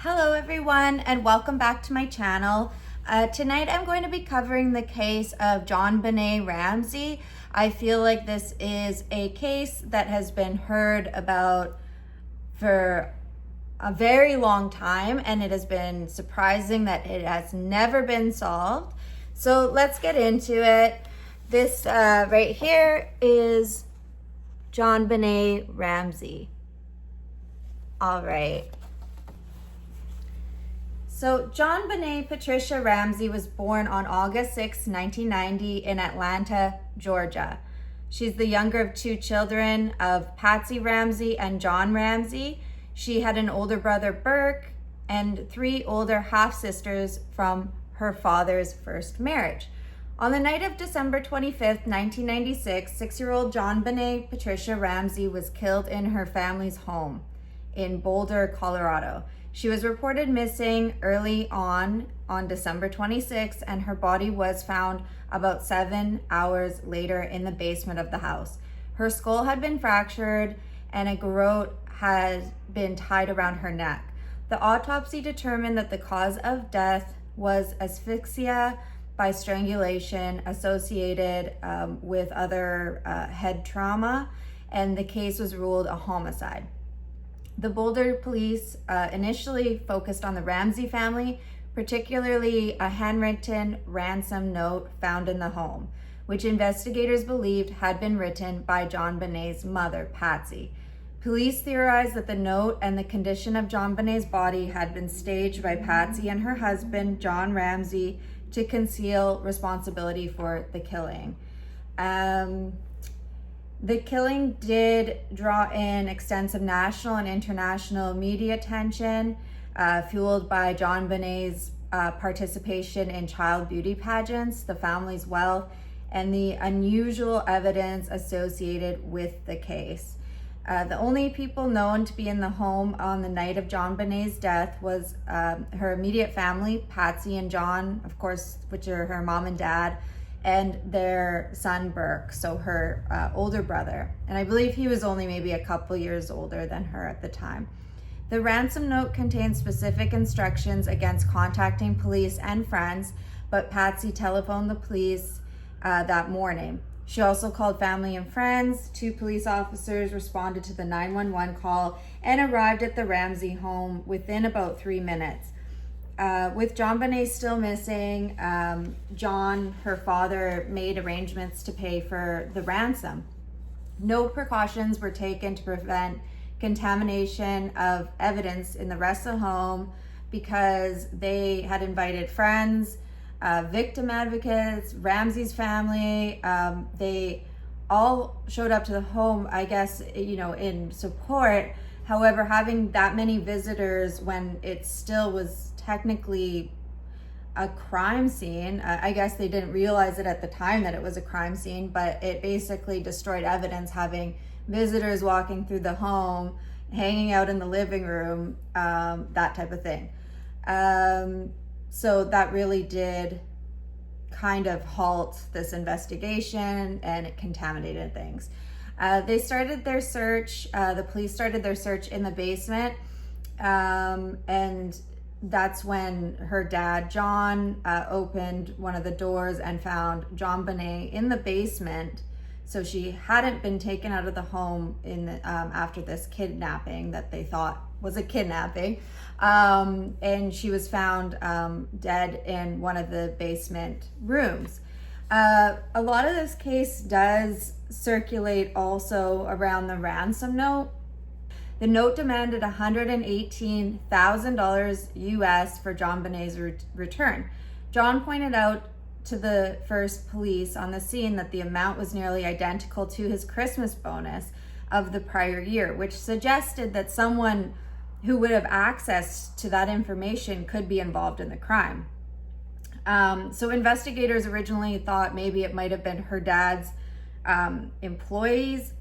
Hello everyone and welcome back to my channel. Tonight I'm going to be covering the case of Jonbenet Ramsey. I feel like this is a case that has been heard about for a very long time, and it has been surprising that it has never been solved. So let's get into it. This right here is Jonbenet Ramsey. All right. So Jonbenet Patricia Ramsey was born on August 6, 1990 in Atlanta, Georgia. She's the younger of two children of Patsy Ramsey and John Ramsey. She had an older brother, Burke, and three older half-sisters from her father's first marriage. On the night of December 25th, 1996, 6-year-old Jonbenet Patricia Ramsey was killed in her family's home in Boulder, Colorado. She was reported missing early on December 26th, and her body was found about 7 hours later in the basement of the house. Her skull had been fractured and a garrote had been tied around her neck. The autopsy determined that the cause of death was asphyxia by strangulation associated with other head trauma, and the case was ruled a homicide. The Boulder police initially focused on the Ramsey family, particularly a handwritten ransom note found in the home, which investigators believed had been written by Jonbenet's mother, Patsy. Police theorized that the note and the condition of Jonbenet's body had been staged by Patsy and her husband, John Ramsey, to conceal responsibility for the killing. The killing did draw in extensive national and international media attention, fueled by Jonbenet's participation in child beauty pageants, the family's wealth, and the unusual evidence associated with the case. The only people known to be in the home on the night of Jonbenet's death was her immediate family, Patsy and John, of course, which are her mom and dad, and their son Burke, so her older brother. And I believe he was only maybe a couple years older than her at the time. The ransom note contained specific instructions against contacting police and friends, but Patsy telephoned the police that morning. She also called family and friends. 2 police officers responded to the 911 call and arrived at the Ramsey home within about 3 minutes. With Jonbenet still missing, John, her father, made arrangements to pay for the ransom. No precautions were taken to prevent contamination of evidence in the rest of the home because they had invited friends, victim advocates, Ramsey's family. They all showed up to the home, I guess, in support. However, having that many visitors when it still was technically a crime scene, I guess they didn't realize it at the time that it was a crime scene, but it basically destroyed evidence, having visitors walking through the home, hanging out in the living room, that type of thing. So that really did kind of halt this investigation, and it contaminated things. They started their search, the police started their search in the basement, and that's when her dad, John, opened one of the doors and found Jonbenet in the basement. So she hadn't been taken out of the home after this kidnapping that they thought was a kidnapping. And she was found dead in one of the basement rooms. A lot of this case does circulate also around the ransom note. The note demanded $118,000 US for Jonbenet's return. John pointed out to the first police on the scene that the amount was nearly identical to his Christmas bonus of the prior year, which suggested that someone who would have access to that information could be involved in the crime. So investigators originally thought maybe it might have been her dad's employees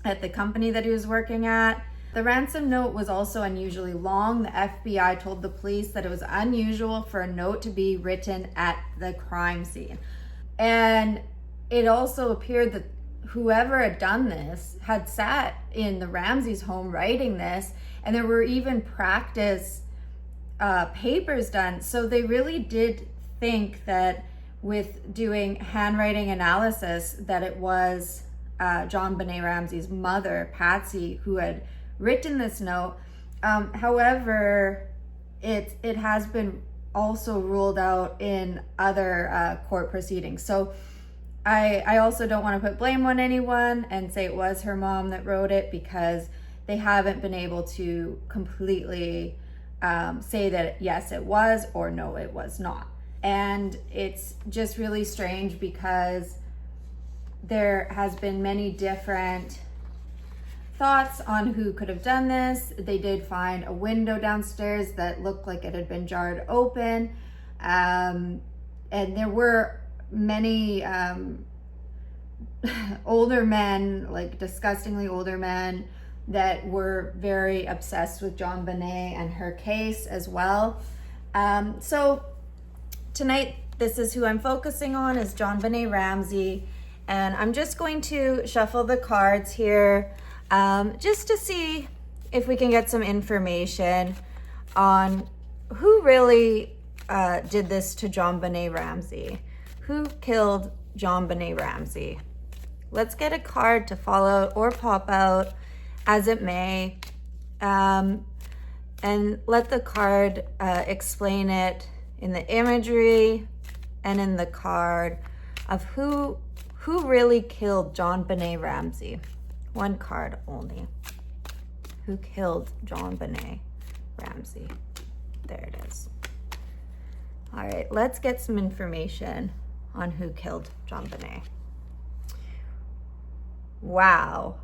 at the company that he was working at. The ransom note was also unusually long. The FBI told the police that it was unusual for a note to be written at the crime scene. And it also appeared that whoever had done this had sat in the Ramsey's home writing this, and there were even practice papers done. So they really did think that with doing handwriting analysis that it was Jonbenet Ramsey's mother, Patsy, who had written this note. However, it has been also ruled out in other court proceedings. So I also don't want to put blame on anyone and say it was her mom that wrote it, because they haven't been able to completely say that yes, it was, or no, it was not. And it's just really strange because there has been many different thoughts on who could have done this. They did find a window downstairs that looked like it had been jarred open. And there were many older men, like disgustingly older men, that were very obsessed with Jonbenet and her case as well. So tonight, this is who I'm focusing on, is Jonbenet Ramsey. And I'm just going to shuffle the cards here just to see if we can get some information on who really did this to Jonbenet Ramsey. Who killed Jonbenet Ramsey? Let's get a card to fall out or pop out as it may, and let the card explain it in the imagery and in the card of who really killed Jonbenet Ramsey. One card only. Who killed Jonbenet Ramsey? There it is. All right, let's get some information on who killed Jonbenet. Wow,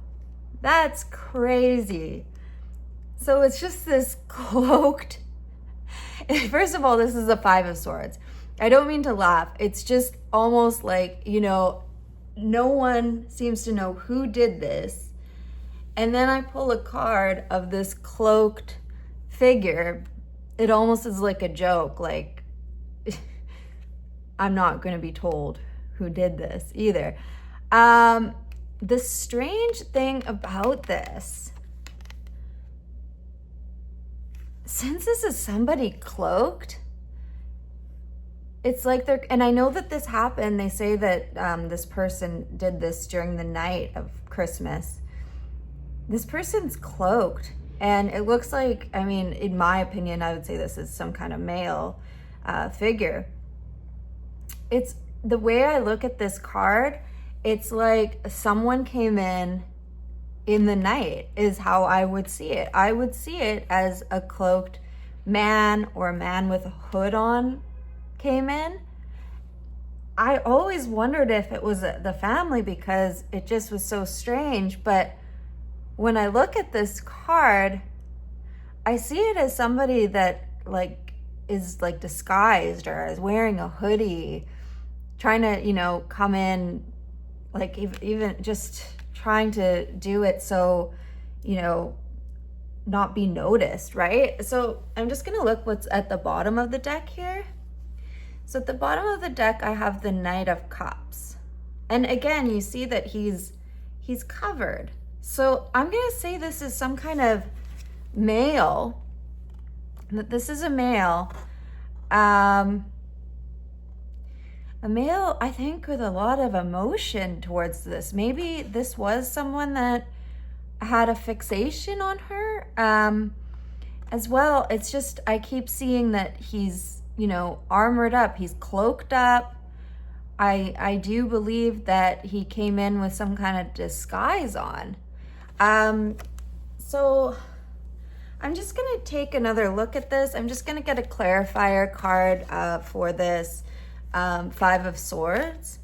that's crazy. So it's just this cloaked. First of all, this is a 5 of Swords. I don't mean to laugh. It's just almost like, you know, no one seems to know who did this. And then I pull a card of this cloaked figure. It almost is like a joke, like, I'm not going to be told who did this either. The strange thing about this, since this is somebody cloaked, it's like they're, and I know that this happened, they say that this person did this during the night of Christmas. This person's cloaked, and it looks like, I mean, in my opinion, I would say this is some kind of male figure. It's, the way I look at this card, it's like someone came in the night is how I would see it. I would see it as a cloaked man or a man with a hood on came in. I always wondered if it was the family because it just was so strange. But when I look at this card, I see it as somebody that like is like disguised or is wearing a hoodie, trying to, you know, come in, like even just trying to do it so, you know, not be noticed, right? So I'm just gonna look what's at the bottom of the deck here. So at the bottom of the deck, I have the Knight of Cups. And again, you see that he's covered. So I'm gonna say this is some kind of male, that this is a male. A male, I think, with a lot of emotion towards this. Maybe this was someone that had a fixation on her as well. It's just, I keep seeing that he's, you know, armored up. He's cloaked up. I do believe that he came in with some kind of disguise on. So I'm just going to take another look at this. I'm just going to get a clarifier card for this. 5 of Swords,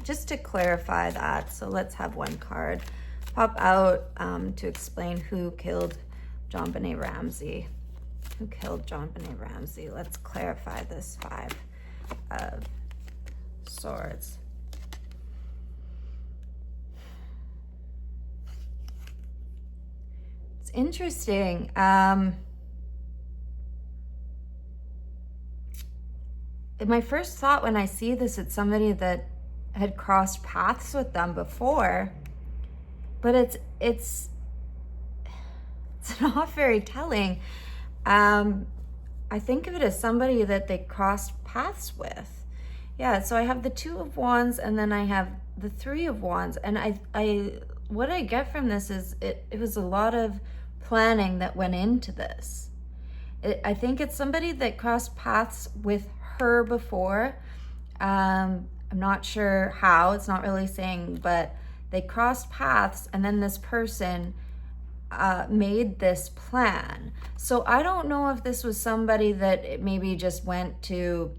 just to clarify that. So let's have one card pop out to explain who killed Jonbenet Ramsey. Who killed Jonbenet Ramsey? Let's clarify this 5 of Swords. It's interesting. My first thought when I see this, it's somebody that had crossed paths with them before, but it's not very telling. I think of it as somebody that they crossed paths with. Yeah, so I have the Two of Wands and then I have the Three of Wands. And what I get from this is it was a lot of planning that went into this. I think it's somebody that crossed paths with her before. I'm not sure how, it's not really saying, but they crossed paths and then this person made this plan. So I don't know if this was somebody that maybe just went to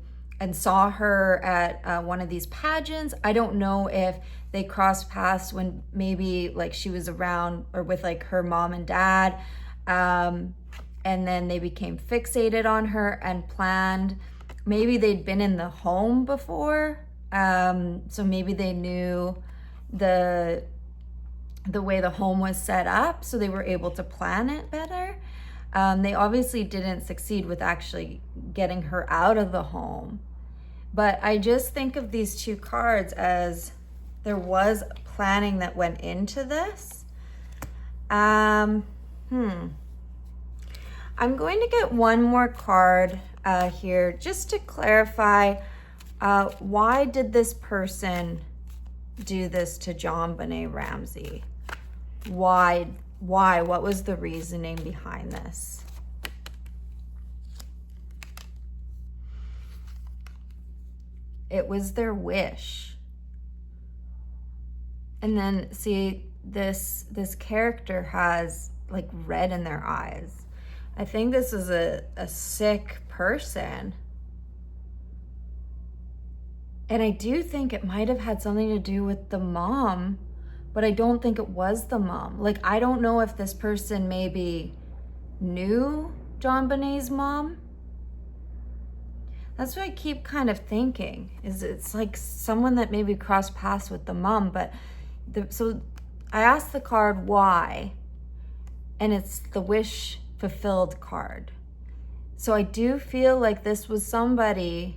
and saw her at one of these pageants. I don't know if they crossed paths when maybe like she was around or with like her mom and dad, and then they became fixated on her and planned. Maybe they'd been in the home before, so maybe they knew the way the home was set up, so they were able to plan it better. They obviously didn't succeed with actually getting her out of the home. But I just think of these two cards as there was planning that went into this. I'm going to get one more card here just to clarify why did this person do this to Jonbenet Ramsey? Why? What was the reasoning behind this? It was their wish. And then see, this character has like red in their eyes. I think this is a sick person. And I do think it might have had something to do with the mom, but I don't think it was the mom. Like, I don't know if this person maybe knew Jonbenet's mom. That's what I keep kind of thinking, is it's like someone that maybe crossed paths with the mom, but so I asked the card why, and it's the wish fulfilled card. So I do feel like this was somebody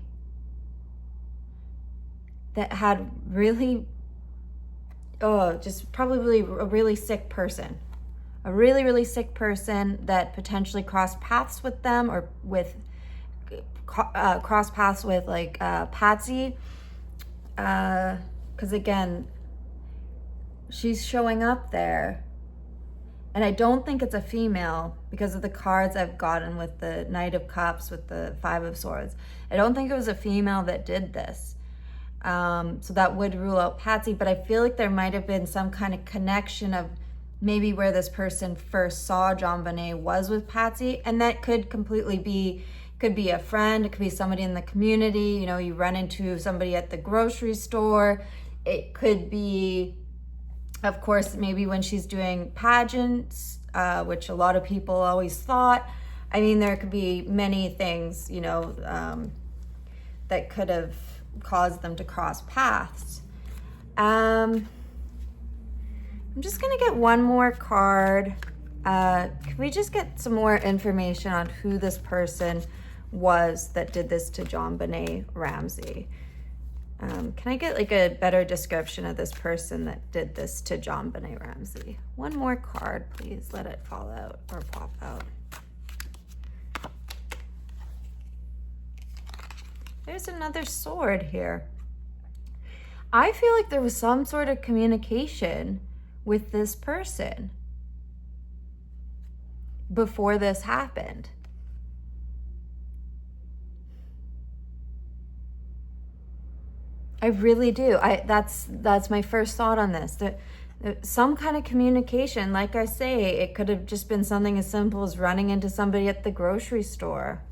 that had really, just probably a really sick person. A really, really sick person that potentially crossed paths with them or with, cross paths with like Patsy. Because again, she's showing up there. And I don't think it's a female because of the cards I've gotten with the Knight of Cups, with the Five of Swords. I don't think it was a female that did this. So that would rule out Patsy, but I feel like there might have been some kind of connection of maybe where this person first saw Jonbenet was with Patsy, and that could completely be, could be a friend, it could be somebody in the community, you know, you run into somebody at the grocery store, it could be, of course, maybe when she's doing pageants, which a lot of people always thought. I mean, there could be many things, you know, that could have caused them to cross paths. I'm just gonna get one more card. Can we just get some more information on who this person was that did this to Jonbenet Ramsey? Can I get like a better description of this person that did this to Jonbenet Ramsey? One more card, please. Let it fall out or pop out. There's another sword here. I feel like there was some sort of communication with this person before this happened. I really do. That's my first thought on this. Some kind of communication, like I say, it could have just been something as simple as running into somebody at the grocery store.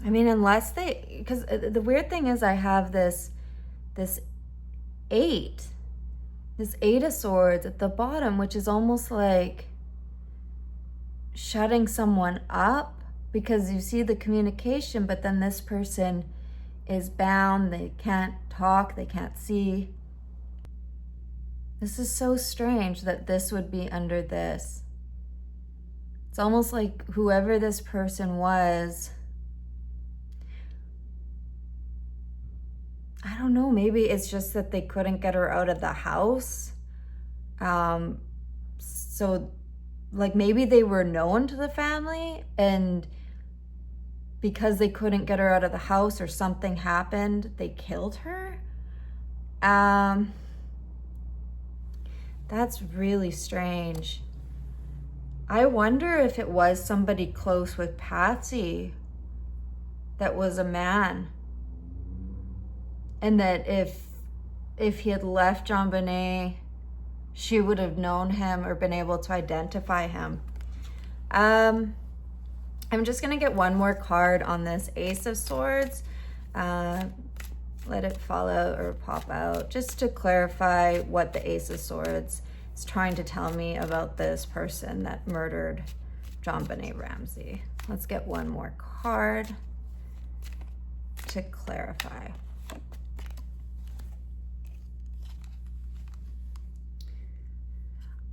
I mean, unless they, because the weird thing is I have this eight of swords at the bottom, which is almost like shutting someone up, because you see the communication, but then this person is bound, they can't talk, they can't see. This is so strange that this would be under this. It's almost like whoever this person was, I don't know, maybe it's just that they couldn't get her out of the house. So like maybe they were known to the family, and because they couldn't get her out of the house or something happened, they killed her. That's really strange. I wonder if it was somebody close with Patsy that was a man, and that if he had left Jonbenet, she would have known him or been able to identify him. I'm just gonna get one more card on this Ace of Swords. Let it fall out or pop out, just to clarify what the Ace of Swords is trying to tell me about this person that murdered Jonbenet Ramsey. Let's get one more card to clarify.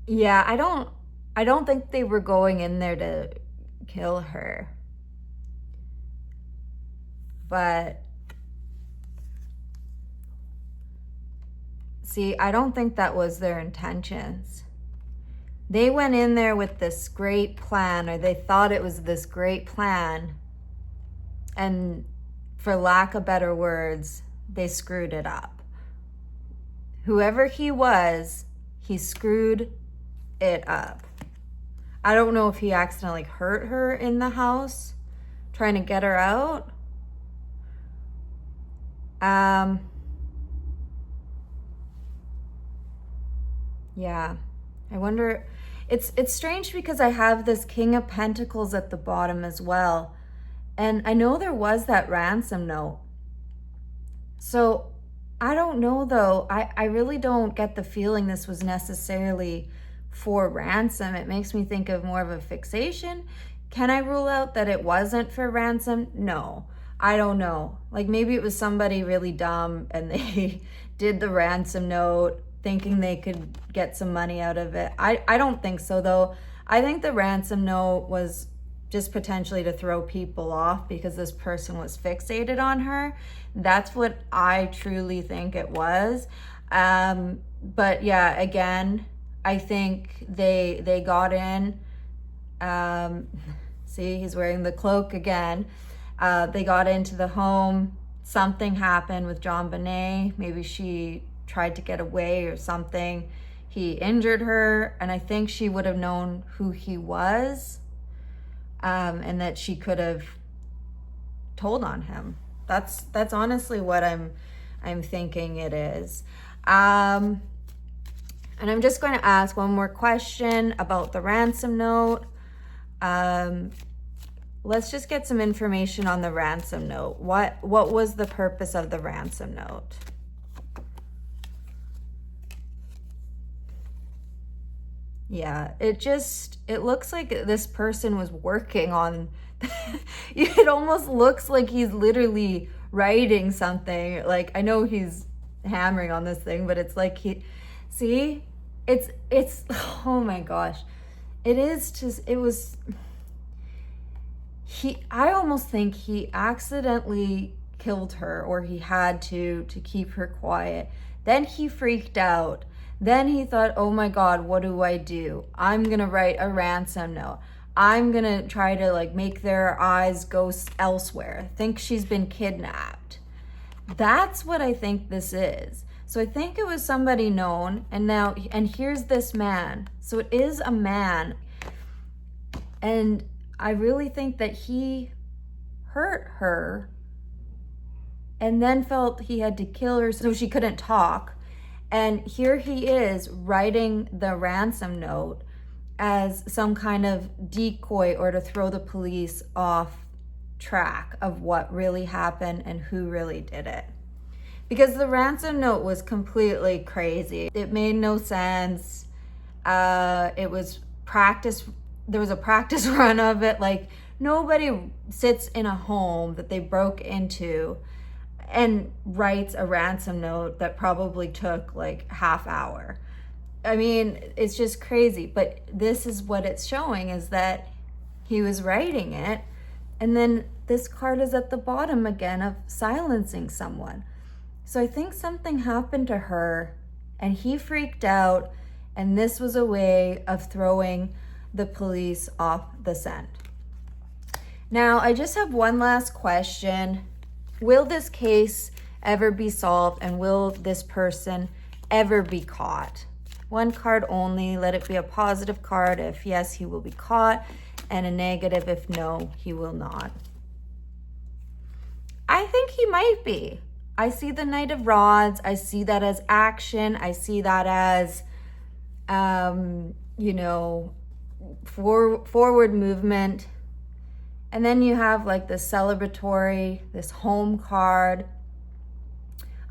Yeah, I don't think they were going in there to kill her. But see, I don't think that was their intentions. They went in there with this great plan, or they thought it was this great plan, and for lack of better words, they screwed it up. Whoever he was, he screwed it up. I don't know if he accidentally hurt her in the house trying to get her out. Yeah, I wonder, it's strange because I have this King of Pentacles at the bottom as well. And I know there was that ransom note. So I don't know though. I really don't get the feeling this was necessarily for ransom. It makes me think of more of a fixation. Can I rule out that it wasn't for ransom? No, I don't know. Like maybe it was somebody really dumb and they did the ransom note thinking they could get some money out of it. I don't think so though. I think the ransom note was just potentially to throw people off because this person was fixated on her. That's what I truly think it was. But yeah, again, I think they got in. See, he's wearing the cloak again. They got into the home. Something happened with Jonbenet. Maybe she tried to get away or something. He injured her, and I think she would have known who he was, and that she could have told on him. That's honestly what I'm thinking it is. And I'm just going to ask one more question about the ransom note. Let's just get some information on the ransom note. What was the purpose of the ransom note? Yeah, it looks like this person was working on, it almost looks like he's literally writing something. Like, I know he's hammering on this thing, but it's like see, it's, oh my gosh. I almost think he accidentally killed her, or he had to keep her quiet. Then he freaked out. Then he thought, oh my God, what do I do? I'm gonna write a ransom note. I'm gonna try to like make their eyes go elsewhere, think she's been kidnapped. That's what I think this is. So I think it was somebody known, and here's this man. So it is a man. And I really think that he hurt her and then felt he had to kill her so she couldn't talk. And here he is writing the ransom note as some kind of decoy, or to throw the police off track of what really happened and who really did it. Because the ransom note was completely crazy. It made no sense. It was practice. There was a practice run of it. Like, nobody sits in a home that they broke into and writes a ransom note that probably took like half hour. I mean, it's just crazy. But this is what it's showing, is that he was writing it. And then this card is at the bottom again of silencing someone. So I think something happened to her and he freaked out And this was a way of throwing the police off the scent. Now, I just have one last question. Will this case ever be solved, and will this person ever be caught? One card only. Let it be a positive card if yes, he will be caught, and a negative if no, he will not. I think he might be. I see the Knight of Rods. I see that as action. I see that as, forward movement. And then you have like the celebratory, this home card.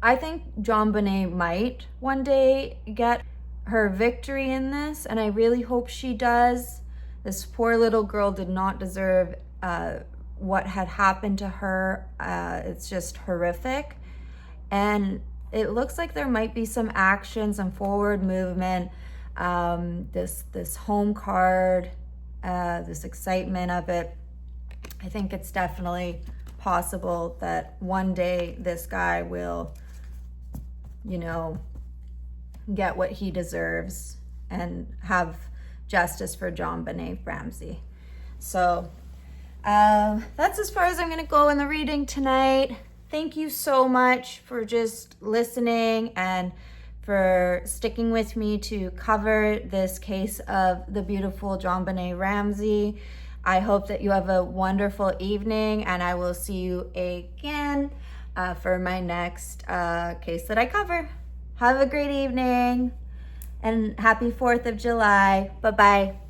I think Jonbenet might one day get her victory in this, and I really hope she does. This poor little girl did not deserve what had happened to her. It's just horrific. And it looks like there might be some action, some forward movement. This home card, this excitement of it. I think it's definitely possible that one day this guy will, get what he deserves and have justice for Jonbenet Ramsey. So that's as far as I'm going to go in the reading tonight. Thank you so much for just listening and for sticking with me to cover this case of the beautiful Jonbenet Ramsey. I hope that you have a wonderful evening, and I will see you again for my next case that I cover. Have a great evening, and happy 4th of July. Bye-bye.